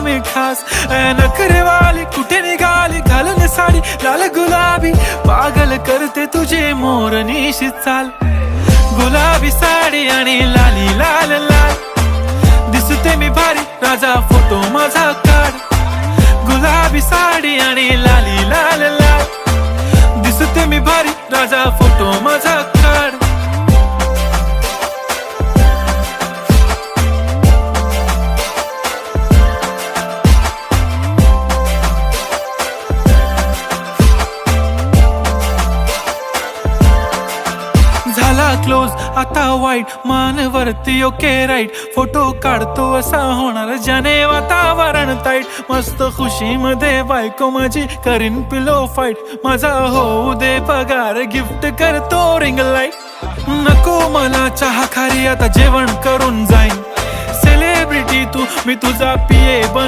मी खास नखरेवाली कुठे निघाली घालून साडी लाल गुलाबी पागल करते तुझे मोरनीशी चाल गुलाबी साडी आणि लाली लाल लाल दिसते मी भारी राजा फोटो माझा काढ गुलाबी साडी आणि लाली लाल लाल दिसते मी भारी राजा फोटो माझा काढ झाला क्लोज आता वाईट मानवरती ओके राईट फोटो काढतो असा होणार ज्याने वातावरण ताईट मस्त खुशी मध्ये बायको माझी करीन पिलो फाईट माझा होऊ दे पगार गिफ्ट करतो रिंग लाईट नको मला चहा खारी आता जेवण करून जाईन सेलिब्रिटी तू मी तुझा पिये बन